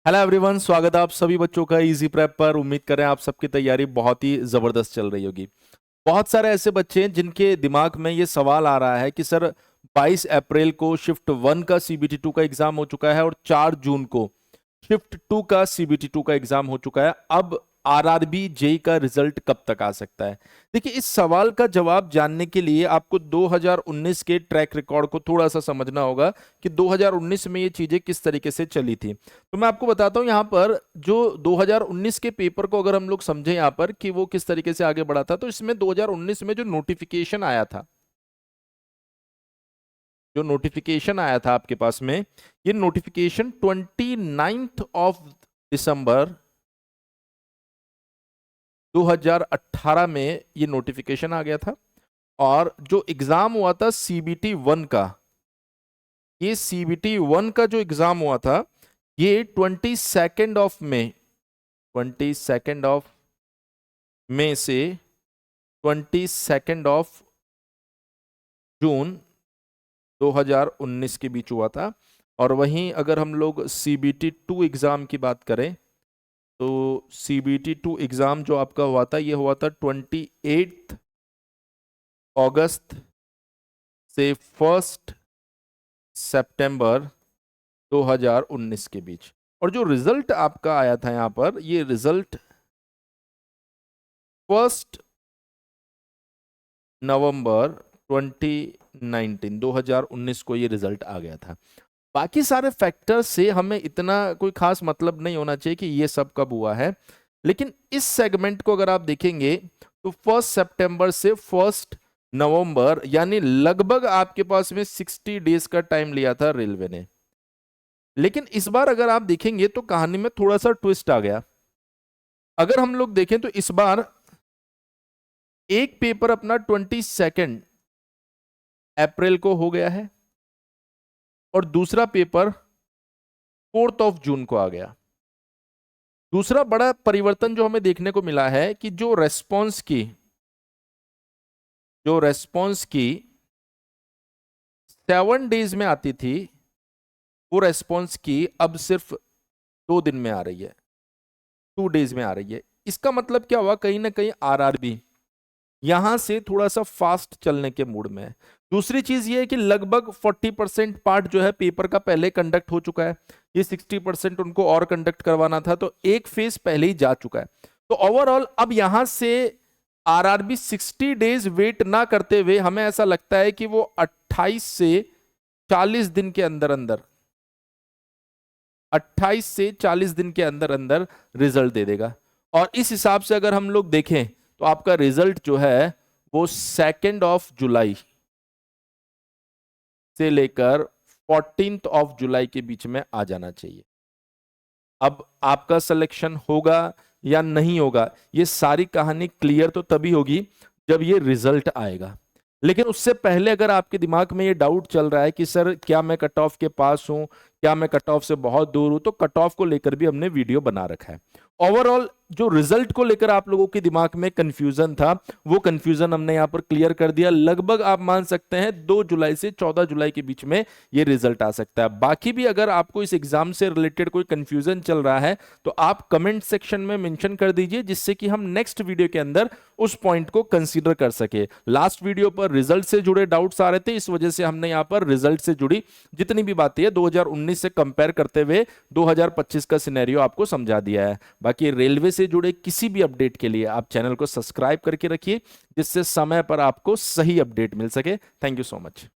Hello everyone, स्वागत है आप सभी बच्चों का इजी प्रेप पर। उम्मीद करें आप सबकी तैयारी बहुत ही जबरदस्त चल रही होगी। बहुत सारे ऐसे बच्चे हैं जिनके दिमाग में ये सवाल आ रहा है कि सर 22 अप्रैल को शिफ्ट 1 का सीबीटी 2 का एग्जाम हो चुका है और 4 जून को शिफ्ट 2 का सीबीटी 2 का एग्जाम हो चुका है। अब आरआरबी जेई का रिजल्ट कब तक आ सकता है? देखिए, इस सवाल का जवाब जानने के लिए आपको 2019 के ट्रैक रिकॉर्ड को थोड़ा सा समझना होगा कि 2019 में ये चीजें किस तरीके से चली थी। तो मैं आपको बताता हूं यहां पर जो 2019 के पेपर को अगर हम लोग समझें यहां पर कि वो किस तरीके से आगे बढ़ा था, तो इसमें 2019 में जो नोटिफिकेशन आया था, आपके पास में, ये नोटिफिकेशन 29 ऑफ दिसंबर 2018 में ये नोटिफिकेशन आ गया था। और जो एग्जाम हुआ था सीबीटी 1 का, ये सीबीटी 1 का जो एग्जाम हुआ था ये 22 ऑफ मई, 22 ऑफ मई से 22 ऑफ जून 2019 के बीच हुआ था। और वहीं अगर हम लोग सीबीटी 2 एग्जाम की बात करें तो सीबीटी 2 एग्जाम जो आपका हुआ था ये हुआ था 28 अगस्त से 1 सितंबर 2019 के बीच। और जो रिजल्ट आपका आया था यहां पर, ये रिजल्ट 1 नवंबर 2019 को ये रिजल्ट आ गया था। बाकी सारे फैक्टर्स से हमें इतना कोई खास मतलब नहीं होना चाहिए कि ये सब कब हुआ है, लेकिन इस सेगमेंट को अगर आप देखेंगे तो 1 सितंबर से 1 नवंबर, यानी लगभग आपके पास में 60 डेज का टाइम लिया था रेलवे ने। लेकिन इस बार अगर आप देखेंगे तो कहानी में थोड़ा सा ट्विस्ट आ गया। अगर हम लोग देखें तो इस बार एक पेपर अपना 22 अप्रैल को हो गया है और दूसरा पेपर 4 ऑफ जून को आ गया। दूसरा बड़ा परिवर्तन जो हमें देखने को मिला है कि जो रेस्पॉन्स की 7 डेज में आती थी, वो रेस्पॉन्स की अब सिर्फ 2 दिन में आ रही है, 2 डेज में आ रही है। इसका मतलब क्या हुआ? कहीं ना कहीं आरआरबी यहां से थोड़ा सा फास्ट चलने के मूड में है। दूसरी चीज ये है कि लगभग 40% पार्ट जो है पेपर का पहले कंडक्ट हो चुका है, ये 60% उनको और कंडक्ट करवाना था, तो एक फेज पहले ही जा चुका है। तो ओवरऑल अब यहां से आरआरबी 60 डेज वेट ना करते हुए हमें ऐसा लगता है कि वो 28 से 40 दिन के अंदर अंदर 28 से 40 दिन के अंदर अंदर रिजल्ट दे देगा। और इस हिसाब से अगर हम लोग देखें तो आपका रिजल्ट जो है वो 2 ऑफ जुलाई से लेकर 14 ऑफ जुलाई के बीच में आ जाना चाहिए। अब आपका सिलेक्शन होगा या नहीं होगा, ये सारी कहानी क्लियर तो तभी होगी जब ये रिजल्ट आएगा। लेकिन उससे पहले अगर आपके दिमाग में ये डाउट चल रहा है कि सर क्या मैं कट ऑफ के पास हूं, क्या मैं कट ऑफ से बहुत दूर हूं, तो कट ऑफ को लेकर भी हमने वीडियो बना रखा है। ओवरऑल जो रिजल्ट को लेकर आप लोगों के दिमाग में कंफ्यूजन था, वो कंफ्यूजन हमने यहां पर क्लियर कर दिया। लगभग आप मान सकते हैं 2 जुलाई से 14 जुलाई के बीच में ये रिजल्ट आ सकता है। बाकी भी अगर आपको इस एग्जाम से रिलेटेड कोई कंफ्यूजन चल रहा है तो आप कमेंट सेक्शन में मेंशन कर दीजिए, जिससे कि हम नेक्स्ट वीडियो के अंदर उस पॉइंट को कंसीडर कर सके। लास्ट वीडियो पर रिजल्ट से जुड़े डाउट्स आ रहे थे, इस वजह से हमने यहां पर रिजल्ट से जुड़ी जितनी भी बातें हैं 2019 से कंपेयर करते हुए 2025 का सिनेरियो आपको समझा दिया है। बाकी रेलवे से जुड़े किसी भी अपडेट के लिए आप चैनल को सब्सक्राइब करके रखिए, जिससे समय पर आपको सही अपडेट मिल सके। Thank you so much.